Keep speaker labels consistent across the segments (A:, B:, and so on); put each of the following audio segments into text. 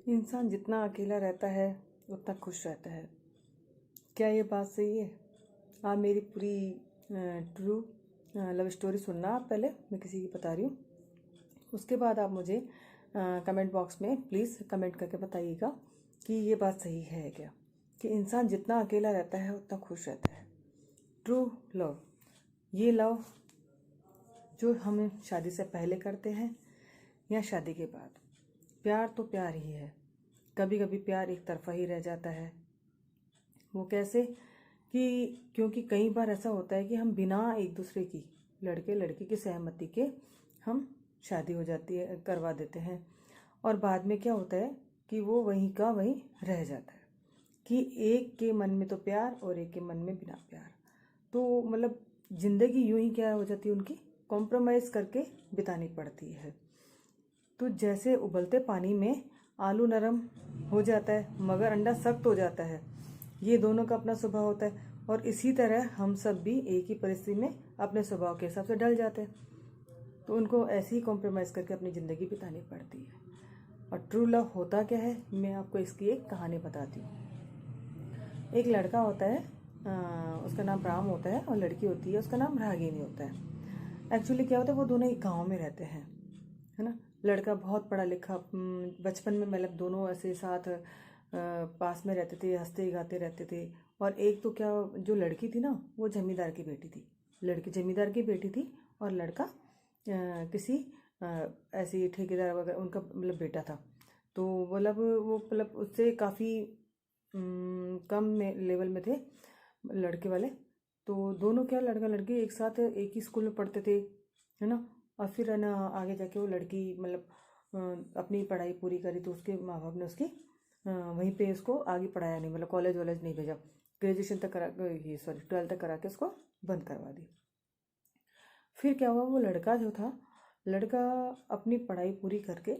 A: इंसान जितना अकेला रहता है उतना खुश रहता है। क्या ये बात सही है? आप मेरी पूरी ट्रू लव स्टोरी सुनना। आप पहले मैं किसी की बता रही हूँ, उसके बाद आप मुझे कमेंट बॉक्स में प्लीज़ कमेंट करके बताइएगा कि ये बात सही है क्या, कि इंसान जितना अकेला रहता है उतना खुश रहता है। ट्रू लव, ये लव जो हम शादी से पहले करते हैं या शादी के बाद, प्यार तो प्यार ही है। कभी कभी प्यार एक तरफा ही रह जाता है। वो कैसे? क्योंकि कई बार ऐसा होता है कि हम बिना एक दूसरे की, लड़के लड़की की सहमति के हम शादी हो जाती है, करवा देते हैं, और बाद में क्या होता है कि वो वहीं का वहीं रह जाता है कि एक के मन में तो प्यार और एक के मन में बिना प्यार। तो मतलब ज़िंदगी यूं ही क्या हो जाती है, उनकी कॉम्प्रोमाइज़ करके बितानी पड़ती है। तो जैसे उबलते पानी में आलू नरम हो जाता है मगर अंडा सख्त हो जाता है, ये दोनों का अपना स्वभाव होता है, और इसी तरह हम सब भी एक ही परिस्थिति में अपने स्वभाव के हिसाब से ढल जाते हैं। तो उनको ऐसे ही कॉम्प्रोमाइज़ करके अपनी ज़िंदगी बितानी पड़ती है। और ट्रू लव होता क्या है, मैं आपको इसकी एक कहानी बताती हूँ। एक लड़का होता है, उसका नाम राम होता है, और लड़की होती है उसका नाम रागिनी होता है। एक्चुअली क्या होता है, वो दोनों एक गाँव में रहते हैं, है ना। लड़का बहुत पढ़ा लिखा, बचपन में मतलब दोनों ऐसे साथ पास में रहते थे, हंसते गाते रहते थे। और एक तो क्या, जो लड़की थी ना वो जमींदार की बेटी थी, लड़की जमींदार की बेटी थी, और लड़का किसी ऐसी ठेकेदार वगैरह उनका मतलब बेटा था। तो मतलब वो मतलब उससे काफ़ी कम में लेवल में थे लड़के वाले। तो दोनों क्या, लड़का लड़की एक साथ एक ही स्कूल में पढ़ते थे, है ना। और फिर है ना आगे जाके वो लड़की मतलब अपनी पढ़ाई पूरी करी, तो उसके माँ बाप ने उसकी वहीं पे उसको आगे पढ़ाया नहीं, मतलब कॉलेज वॉलेज नहीं भेजा। ग्रेजुएशन तक करा, ये सॉरी 12th तक करा के उसको बंद करवा दी। फिर क्या हुआ, वो लड़का जो था, लड़का अपनी पढ़ाई पूरी करके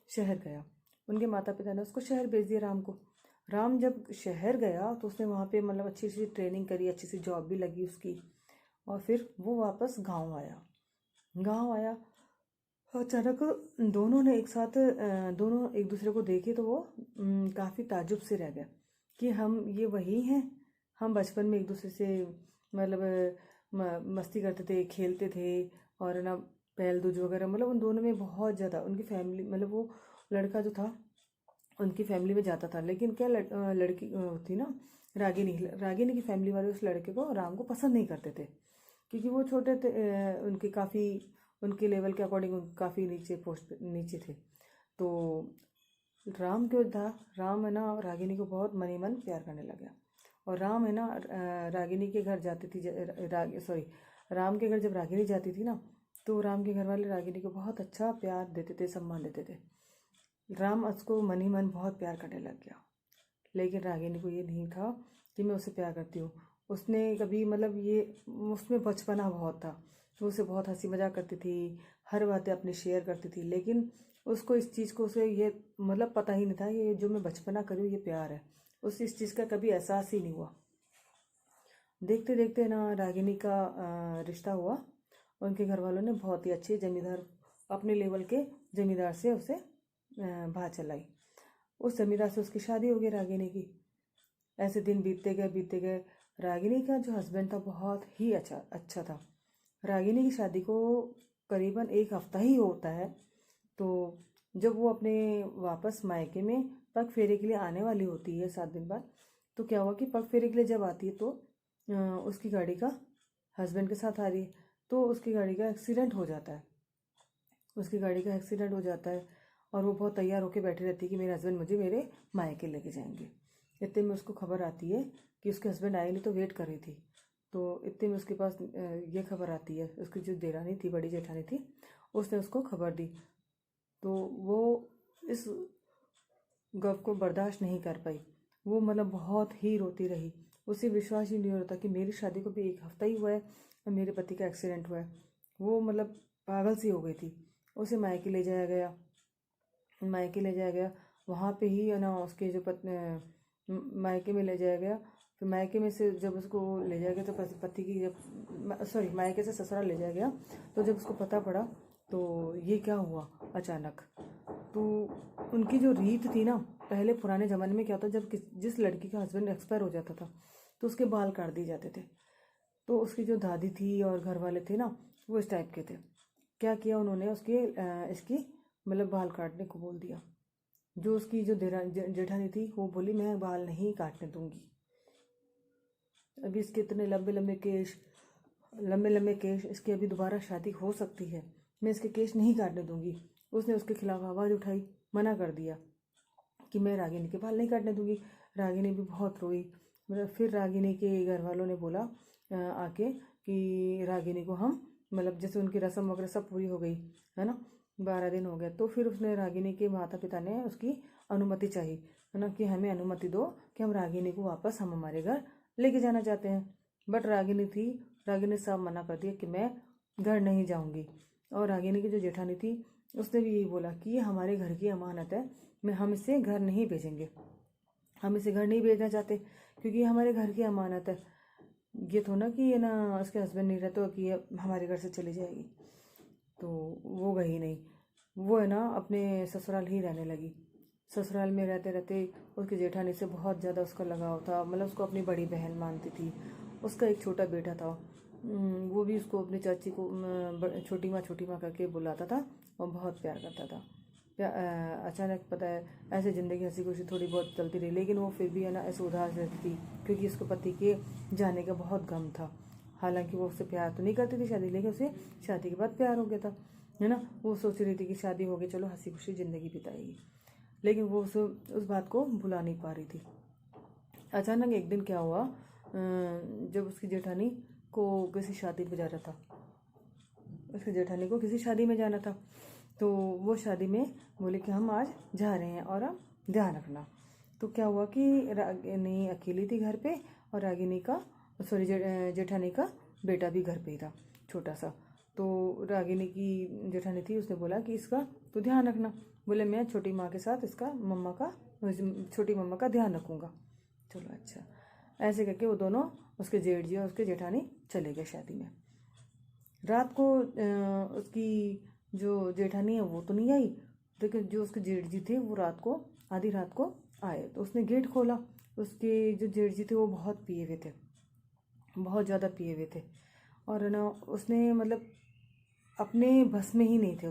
A: शहर गया। उनके माता पिता ने उसको शहर भेज दिया, राम को। राम जब शहर गया तो उसने वहाँ पे मतलब अच्छी सी ट्रेनिंग करी, अच्छी सी जॉब भी लगी उसकी, और फिर वो वापस गाँव आया। अचानक दोनों ने एक साथ दोनों एक दूसरे को देखे, तो वो काफ़ी ताजुब से रह गया कि हम ये वही हैं। हम बचपन में एक दूसरे से मतलब मस्ती करते थे, खेलते थे, और ना पहल दूज वगैरह, मतलब उन दोनों में बहुत ज़्यादा उनकी फैमिली, मतलब वो लड़का जो था उनकी फैमिली में जाता था। लेकिन क्या लड़की थी ना, रागिनी रागिनी की फैमिली वाले उस लड़के को, राम को पसंद नहीं करते थे, क्योंकि वो छोटे थे, उनके काफ़ी उनके लेवल के अकॉर्डिंग काफ़ी नीचे पोस्ट नीचे थे। तो राम क्यों था, राम है ना रागिनी को बहुत मनी मन प्यार करने लगा। और राम है ना रागिनी के घर जाती थी, राम के घर जब रागिनी जाती थी ना, तो राम के घर वाले रागिनी को बहुत अच्छा प्यार देते थे, सम्मान देते थे। राम उसको मन ही मन बहुत प्यार करने लग गया। लेकिन रागिनी को ये नहीं था कि मैं उसे प्यार करती हूँ। उसने कभी मतलब ये, उसमें बचपना बहुत था, तो उसे बहुत हंसी मजाक करती थी, हर बातें अपनी शेयर करती थी। लेकिन उसको इस चीज़ को, उसे ये मतलब पता ही नहीं था ये जो मैं बचपना करूँ ये प्यार है। उसे इस चीज़ का कभी एहसास ही नहीं हुआ। देखते देखते ना रागिनी का रिश्ता हुआ। उनके घर वालों ने बहुत ही अच्छे जमींदार, अपने लेवल के जमींदार से उसे बात चलाई। उस जमींदार से उसकी शादी हो गई रागिनी की। ऐसे दिन बीतते गए। रागिनी का जो हस्बैंड था बहुत ही अच्छा था। रागिनी की शादी को करीबन एक हफ्ता ही होता है। तो जब वो अपने वापस मायके में पग फेरे के लिए आने वाली होती है 7 दिन बाद, तो क्या हुआ कि पग फेरे के लिए जब आती है तो उसकी गाड़ी का, हस्बैंड के साथ आ रही है, तो उसकी गाड़ी का एक्सीडेंट हो जाता है। और वो बहुत तैयार होकर बैठी रहती है कि मेरे हस्बैंड मुझे मेरे मायके लेके जाएंगे। इतने में उसको खबर आती है कि उसके हस्बैंड आए नहीं, तो वेट कर रही थी। तो इतने में उसके पास ये खबर आती है, उसकी जो देरानी थी, बड़ी जेठानी थी, उसने उसको खबर दी। तो वो इस गप को बर्दाश्त नहीं कर पाई। वो मतलब बहुत ही रोती रही। उसे विश्वास ही नहीं होता कि मेरी शादी को भी एक हफ्ता ही हुआ है और मेरे पति का एक्सीडेंट हुआ है। वो मतलब पागल सी हो गई थी। उसे मायके ले जाया गया। वहाँ पे ही है ना उसके जो मायके में ले जाया गया। फिर मायके में से जब उसको ले जाया गया तो पति की जब मायके से ससुराल ले जाया गया, तो जब उसको पता पड़ा तो ये क्या हुआ अचानक। तो उनकी जो रीत थी ना, पहले पुराने ज़माने में क्या होता, जब जिस लड़की का हस्बैंड एक्सपायर हो जाता था तो उसके बाल काट दिए जाते थे। तो उसकी जो दादी थी और घर वाले थे ना, वो इस टाइप के थे। क्या किया उन्होंने, इसकी मतलब बाल काटने को बोल दिया। जो उसकी जो जेठानी थी वो बोली मैं बाल नहीं काटने दूंगी। अभी इसके इतने लंबे लंबे केश, इसकी अभी दोबारा शादी हो सकती है, मैं इसके केश नहीं काटने दूंगी। उसने उसके खिलाफ आवाज़ उठाई, मना कर दिया कि मैं रागिनी के बाल नहीं काटने दूंगी। रागिनी भी बहुत रोई। मतलब फिर रागिनी के घर वालों ने बोला आके कि रागिनी को हम मतलब जैसे उनकी रस्म वगैरह सब पूरी हो गई है ना, 12 दिन हो गए। तो फिर उसने रागिनी के माता पिता ने उसकी अनुमति चाहिए है ना, कि हमें अनुमति दो कि हम रागिनी को वापस हम हमारे घर लेके जाना चाहते हैं। बट रागिनी साहब मना कर दिया कि मैं घर नहीं जाऊंगी। और रागिनी की जो जेठानी थी उसने भी यही बोला कि ये हमारे घर की अमानत है, हम इसे घर नहीं भेजेंगे, हम इसे घर नहीं भेजना चाहते क्योंकि ये हमारे घर की अमानत है। ये तो ना कि ये ना उसके हस्बैंड नहीं रहते कि ये हमारे घर से चली जाएगी। तो वो गई नहीं, वो है ना अपने ससुराल ही रहने लगी। ससुराल में रहते रहते उसकी जेठानी से बहुत ज़्यादा उसका लगाव था, मतलब उसको अपनी बड़ी बहन मानती थी। उसका एक छोटा बेटा था, वो भी उसको अपनी चाची को छोटी माँ करके बुलाता था और बहुत प्यार करता था। अचानक पता है ऐसे ज़िंदगी हंसी खुशी थोड़ी बहुत चलती रही, लेकिन वो फिर भी है ना ऐसे उदास रहती थी क्योंकि उसके पति के जाने का बहुत गम था। हालांकि वो उससे प्यार तो नहीं करती थी शादी, लेकिन उसे शादी के बाद प्यार हो गया था है ना। वो सोच रही थी कि शादी हो गई, चलो हंसी खुशी ज़िंदगी बिताएगी, लेकिन वो उस बात को भुला नहीं पा रही थी। अचानक एक दिन क्या हुआ, जब उसकी जेठानी को किसी शादी में जाना था, उसकी जेठानी को किसी शादी में जाना था, तो वो शादी में बोले कि हम आज जा रहे हैं और आप ध्यान रखना। तो क्या हुआ कि रागिनी अकेली थी घर पे और जेठानी का बेटा भी घर पे ही था छोटा सा। तो रागिनी की जेठानी थी, उसने बोला कि इसका तो ध्यान रखना। बोले मैं छोटी माँ के साथ इसका छोटी मम्मा का ध्यान रखूँगा। चलो अच्छा, ऐसे करके वो दोनों उसके जेठ जी और उसके जेठानी चले गए शादी में। रात को उसकी जो जेठानी है वो तो नहीं आई, लेकिन जो उसके जेठ जी थे वो आधी रात को आए। तो उसने गेट खोला, उसके जो जेठ जी थे वो बहुत पिए हुए थे, बहुत ज़्यादा पिए हुए थे। और ना उसने मतलब अपने बस में ही नहीं थे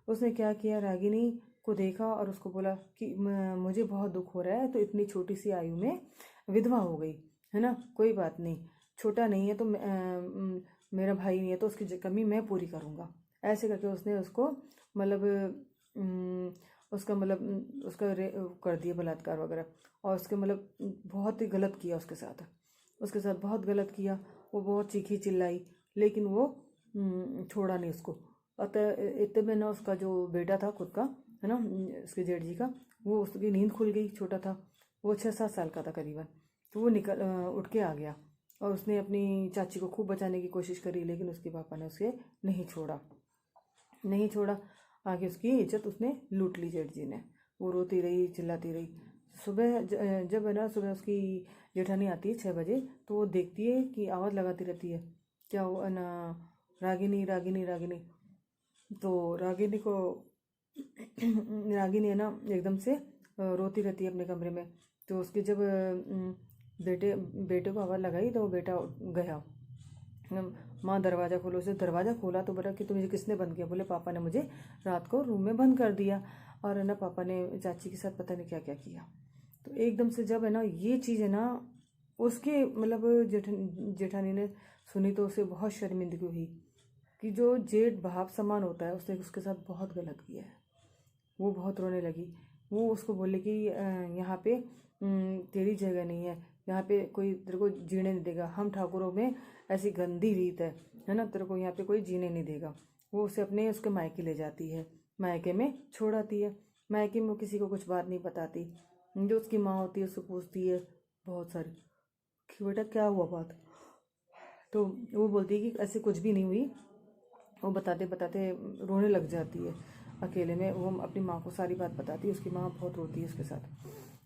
A: उसने क्या किया, रागिनी को देखा और उसको बोला कि मुझे बहुत दुख हो रहा है, तो इतनी छोटी सी आयु में विधवा हो गई है ना, कोई बात नहीं, छोटा नहीं है तो मेरा भाई नहीं है तो उसकी कमी मैं पूरी करूँगा। ऐसे करके उसने उसको मतलब उसका कर दिया बलात्कार वगैरह, और उसके मतलब बहुत ही गलत किया उसके साथ बहुत गलत किया। वो बहुत चीखी चिल्लाई, लेकिन वो छोड़ा नहीं उसको। अतः इतने में ना उसका जो बेटा था खुद का है ना, उसके जेठ जी का, वो उसकी नींद खुल गई, छोटा था वो, 6-7 साल का था करीबन। तो वो उठ के आ गया और उसने अपनी चाची को खूब बचाने की कोशिश करी, लेकिन उसके पापा ने उसे नहीं छोड़ा। आगे उसकी इज्जत उसने लूट ली जेठ जी ने। वो रोती रही, चिल्लाती रही। सुबह जब है ना सुबह उसकी जेठानी आती है 6 बजे, तो वो देखती है कि आवाज़ लगाती रहती है, क्या वो ना रागिनी रागिनी रागिनी। तो रागिनी है ना एकदम से रोती रहती है अपने कमरे में। तो उसके जब बेटे को आवाज़ लगाई तो वो बेटा गया, माँ दरवाज़ा खोलो। उसे दरवाज़ा खोला तो बोला कि तुम्हें किसने बंद किया? बोले पापा ने मुझे रात को रूम में बंद कर दिया, और है ना पापा ने चाची के साथ पता नहीं क्या क्या किया। तो एकदम से जब है ना ये चीज़ है ना उसके मतलब जेठानी ने सुनी, तो उसे बहुत शर्मिंदगी हुई कि जो जेठ बाप समान होता है उसने उसके साथ बहुत गलत किया है। वो बहुत रोने लगी। वो उसको बोले कि यहाँ पे तेरी जगह नहीं है, यहाँ पे कोई तेरे को जीने नहीं देगा, हम ठाकुरों में ऐसी गंदी रीत है ना, तेरे को यहाँ पे कोई जीने नहीं देगा। वो उसे उसके मायके ले जाती है, मायके में छोड़ आती है। मायके में वो किसी को कुछ बात नहीं बताती। जो उसकी माँ होती है उससे पूछती है बहुत सारी कि बेटा क्या हुआ बात, तो वो बोलती है कि ऐसे कुछ भी नहीं हुई। वो बताते बताते रोने लग जाती है अकेले में। वो अपनी माँ को सारी बात बताती है, उसकी माँ बहुत रोती है उसके साथ।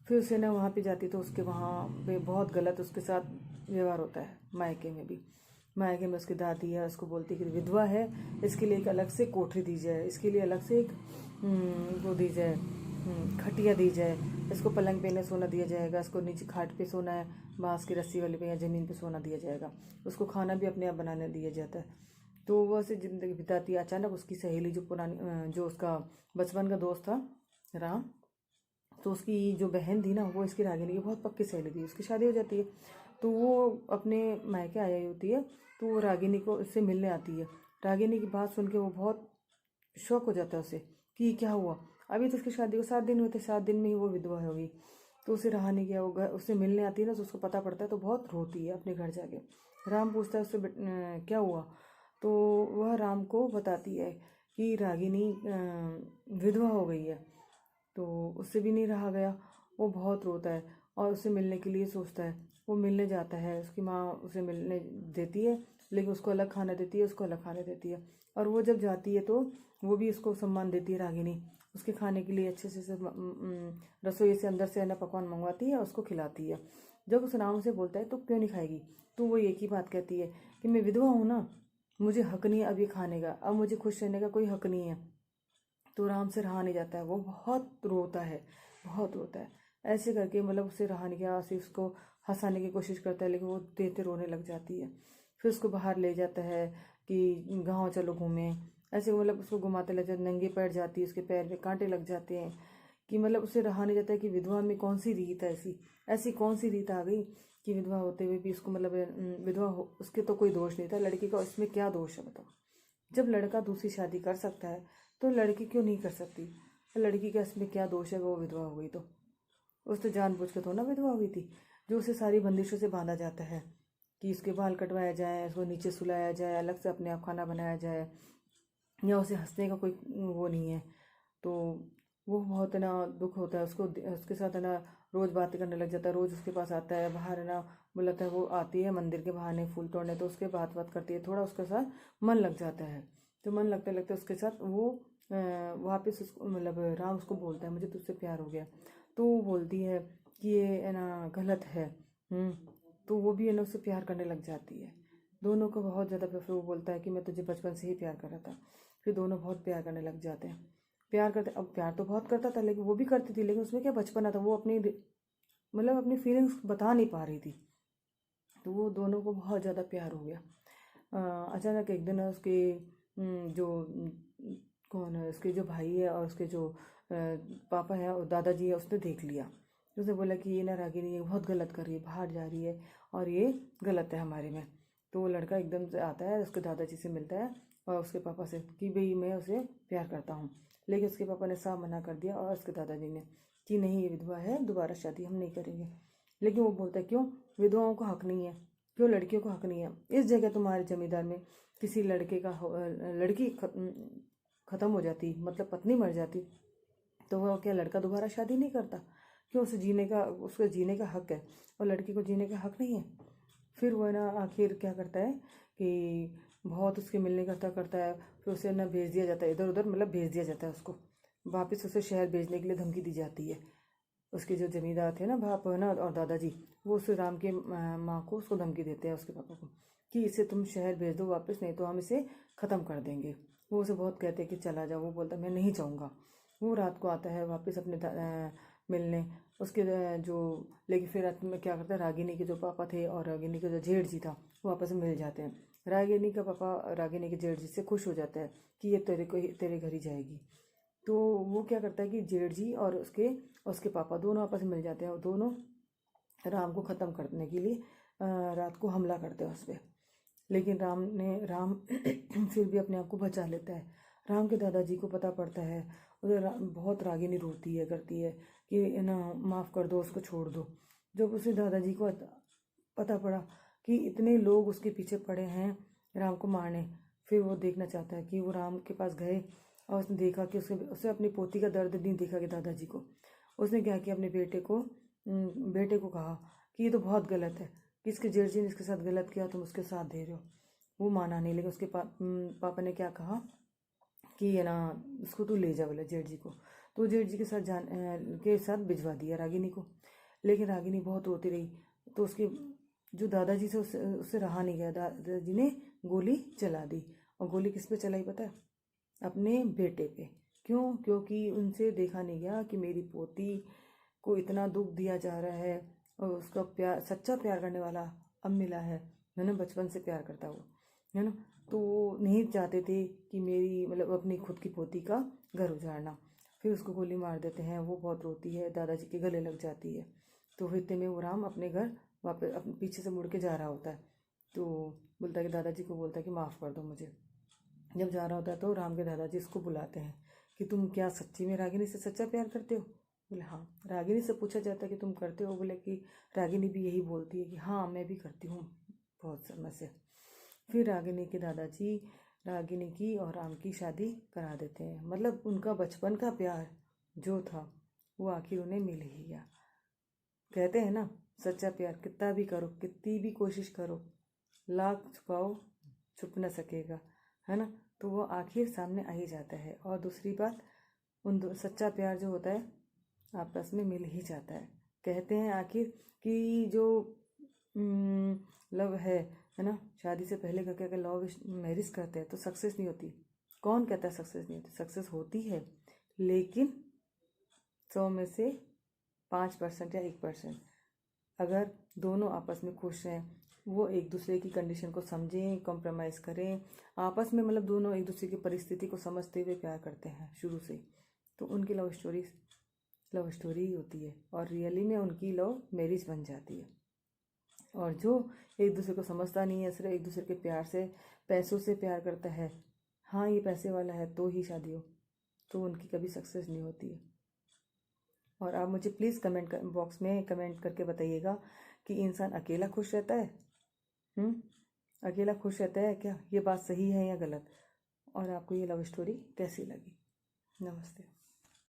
A: फिर उसे ना वहाँ पे जाती तो उसके वहाँ पे बहुत गलत उसके साथ व्यवहार होता है। मायके में भी, मायके में उसकी दादी है, उसको बोलती है कि विधवा है, इसके लिए एक अलग से कोठरी दी जाए, इसके लिए अलग से एक वो दी जाए, खटिया दी जाए, इसको पलंग पे नहीं सोना दिया जाएगा, इसको नीचे खाट पे सोना है, बांस की रस्सी वाले पे या ज़मीन पे सोना दिया जाएगा। उसको खाना भी अपने आप बनाने दिया जाता है। तो वो ऐसे ज़िंदगी बिताती है। अचानक उसकी सहेली जो पुरानी जो उसका बचपन का दोस्त था राम, तो उसकी जो बहन थी ना, वो इसकी रागिनी की बहुत पक्की सहेली थी। उसकी शादी हो जाती है तो वो अपने मायके आई होती है, तो वो रागिनी को उससे मिलने आती है। रागिनी की बात सुन के वो बहुत शौक हो जाता है उसे कि क्या हुआ, अभी तो उसकी शादी को 7 दिन हुए थे, 7 दिन में ही वो विधवा हो गई। तो उसे रहा नहीं गया, वो घर उससे मिलने आती है ना, तो उसको पता पड़ता है तो बहुत रोती है अपने घर जाके। राम पूछता है उससे क्या हुआ, तो वह राम को बताती है कि रागिनी विधवा हो गई है। तो उससे भी नहीं रहा गया, वो बहुत रोता है और उससे मिलने के लिए सोचता है। वो मिलने जाता है, उसकी माँ उसे मिलने देती है, लेकिन उसको अलग खाना देती है, उसको अलग खाने देती है। और वो जब जाती है तो वो भी उसको सम्मान देती है रागिनी, उसके खाने के लिए अच्छे से रसोई से अंदर से है ना पकवान मंगवाती है और उसको खिलाती है। जब उस राम से बोलता है तो क्यों नहीं खाएगी, तो वो एक ही बात कहती है कि मैं विधवा हूँ ना, मुझे हक नहीं है अब ये खाने का, अब मुझे खुश रहने का कोई हक नहीं है। तो राम से रहा नहीं जाता है, वो बहुत रोता है, बहुत रोता है। ऐसे करके मतलब उससे रहा नहीं गया, उसे उसको हंसाने की कोशिश करता है, लेकिन वो देते रोने लग जाती है। फिर उसको बाहर ले जाता है कि गाँव चलो घूमें, ऐसे मतलब उसको घुमाते ले जाते, नंगे पैर जाती है, उसके पैर में कांटे लग जाते हैं कि मतलब उसे रहा नहीं जाता है कि विधवा में कौन सी रीत है, ऐसी ऐसी कौन सी रीत आ गई कि विधवा होते हुए भी उसको मतलब विधवा हो, उसके तो कोई दोष नहीं था, लड़की का इसमें क्या दोष है बताओ। जब लड़का दूसरी शादी कर सकता है तो लड़की क्यों नहीं कर सकती, लड़की का इसमें क्या दोष है, वो विधवा हो गई तो उस तो जानबूझ के थोड़ा ना विधवा हुई थी। जो उसे सारी बंदिशों से बांधा जाता है कि इसके बाल कटवाया जाए, उसको नीचे सुलाया जाए, अलग से अपने आप खाना बनाया जाए, या उसे हंसने का कोई वो नहीं है, तो वो बहुत है ना दुख होता है उसको। उसके साथ है ना रोज़ बातें करने लग जाता है, रोज़ उसके पास आता है, बाहर है ना बुलाता है, वो आती है मंदिर के बहाने फूल तोड़ने, तो उसके बात करती है, थोड़ा उसके साथ मन लग जाता है। तो मन लगते लगते उसके साथ वो वापस उसको मतलब राम उसको बोलता है मुझे तुझसे प्यार हो गया। तो वो बोलती है कि ये है ना गलत है। तो वो भी है ना उससे प्यार करने लग जाती है, दोनों को बहुत ज़्यादा प्यार। फिर वो बोलता है कि मैं तुझे बचपन से ही प्यार कर रहा था। फिर दोनों बहुत प्यार करने लग जाते हैं, प्यार करते, अब प्यार तो बहुत करता था, लेकिन वो भी करती थी, लेकिन उसमें क्या बचपना था, वो अपनी मतलब अपनी फीलिंग्स बता नहीं पा रही थी। तो वो दोनों को बहुत ज़्यादा प्यार हो गया। अचानक एक दिन उसके जो कौन है, उसके जो भाई है और उसके जो पापा है और दादाजी है, उसने देख लिया। तो उसने बोला कि ये ना रागिनी ये बहुत गलत कर रही है, बाहर जा रही है और ये गलत है हमारे में। तो वो लड़का एकदम से आता है, उसके दादाजी से मिलता है और उसके पापा से कि भाई मैं उसे प्यार करता हूँ। लेकिन उसके पापा ने साफ मना कर दिया और उसके दादाजी ने कि नहीं ये विधवा है, दोबारा शादी हम नहीं करेंगे। लेकिन वो बोलता है क्यों, विधवाओं को हक नहीं है, क्यों लड़कियों को हक नहीं है, इस जगह तुम्हारे जमींदार में किसी लड़के का लड़की ख़त्म हो जाती, मतलब पत्नी मर जाती, तो वो क्या लड़का दोबारा शादी नहीं करता, क्यों उसे जीने का, उसका जीने का हक है और लड़की को जीने का हक नहीं है। फिर वो है ना आखिर क्या करता है कि बहुत उसके मिलने करता करता है, फिर उसे ना भेज दिया जाता है इधर उधर, मतलब भेज दिया जाता है उसको वापस, उसे शहर भेजने के लिए धमकी दी जाती है। उसके जो जमींदार थे ना बाप है ना और दादाजी, वो उस राम के माँ को उसको धमकी देते हैं, उसके पापा को, कि इसे तुम शहर भेज दो वापस, नहीं तो हम इसे ख़त्म कर देंगे। वो उसे बहुत कहते हैं कि चला जाओ, वो बोलता मैं नहीं चाहूँगा। वो रात को आता है वापस अपने मिलने उसके जो, लेकिन फिर रात में क्या करता है, रागिनी के जो पापा थे और रागिनी का जो जेठ जी था वो आपस में मिल जाते हैं। रागिनी का पापा रागिनी के जेठ जी से खुश हो जाता है कि ये तेरे घर ही जाएगी। तो वो क्या करता है कि जेठ जी और उसके पापा दोनों आपस में मिल जाते हैं और दोनों राम को ख़त्म करने के लिए रात को हमला करते हैं उस पर। लेकिन राम फिर भी अपने आप को बचा लेता है। राम के दादाजी को पता पड़ता है, उधर बहुत रागिनी रोती है करती है कि ना माफ़ कर दो, उसको छोड़ दो। जब उसे दादाजी को पता पड़ा कि इतने लोग उसके पीछे पड़े हैं राम को मारने, फिर वो देखना चाहता है कि वो राम के पास गए और उसने देखा कि उसे अपनी पोती का दर्द नहीं देखा कि दादाजी को। उसने क्या किया, अपने बेटे को कहा कि ये तो बहुत गलत है, कि इसके जेठ जी ने इसके साथ गलत किया, तुम उसके साथ दे रहे हो। वो माना नहीं, लेकिन उसके पापा ने क्या कहा कि ये ना उसको तू ले जा, बोले जेठ जी को। तो जेठ जी के साथ भिजवा दिया रागिनी को। लेकिन रागिनी बहुत रोती रही, तो उसके जो दादाजी से उससे रहा नहीं गया, दादाजी ने गोली चला दी। और गोली किस पे चलाई पता है, अपने बेटे पे। क्यों? क्योंकि उनसे देखा नहीं गया कि मेरी पोती को इतना दुख दिया जा रहा है और उसका प्यार, सच्चा प्यार करने वाला अब मिला है ना, बचपन से प्यार करता वो, है ना। तो वो नहीं चाहते थे कि मेरी मतलब अपनी खुद की पोती का घर उजाड़ना। फिर उसको गोली मार देते हैं, वो बहुत रोती है, दादाजी के गले लग जाती है। तो इतने में वो राम अपने घर वापस अपने पीछे से मुड़ के जा रहा होता है। तो बोलता है कि दादाजी को बोलता है कि माफ़ कर दो मुझे। जब जा रहा होता है तो राम के दादाजी इसको बुलाते हैं कि तुम क्या सच्ची में रागिनी से सच्चा प्यार करते हो? बोले हाँ। रागिनी से पूछा जाता है कि तुम करते हो? बोले कि रागिनी भी यही बोलती है कि हाँ मैं भी करती हूँ बहुत समय से। फिर रागिनी के दादाजी रागिनी की और राम की शादी करा देते हैं। मतलब उनका बचपन का प्यार जो था वो आखिर उन्हें मिल ही गया। कहते हैं ना, सच्चा प्यार कितना भी करो, कितनी भी कोशिश करो, लाख छुपाओ छुप न सकेगा, है ना। तो वो आखिर सामने आ ही जाता है। और दूसरी बात, सच्चा प्यार जो होता है आपस में मिल ही जाता है। कहते हैं आखिर कि जो लव है ना, शादी से पहले करके अगर लव मैरिज करते हैं तो सक्सेस नहीं होती। कौन कहता है सक्सेस नहीं होती? सक्सेस होती है, लेकिन 100 में से 5% या 1%। अगर दोनों आपस में खुश हैं, वो एक दूसरे की कंडीशन को समझें, कॉम्प्रोमाइज़ करें आपस में, मतलब दोनों एक दूसरे की परिस्थिति को समझते हुए प्यार करते हैं शुरू से, तो उनकी लव स्टोरी ही होती है और रियली में उनकी लव मैरिज बन जाती है। और जो एक दूसरे को समझता नहीं है, सिर्फ एक दूसरे के प्यार से, पैसों से प्यार करता है, हाँ ये पैसे वाला है तो ही शादी हो, तो उनकी कभी सक्सेस नहीं होती है। और आप मुझे प्लीज़ कमेंट बॉक्स में कमेंट करके बताइएगा कि इंसान अकेला खुश रहता है? अकेला खुश रहता है क्या? ये बात सही है या गलत? और आपको ये लव स्टोरी कैसी लगी? नमस्ते।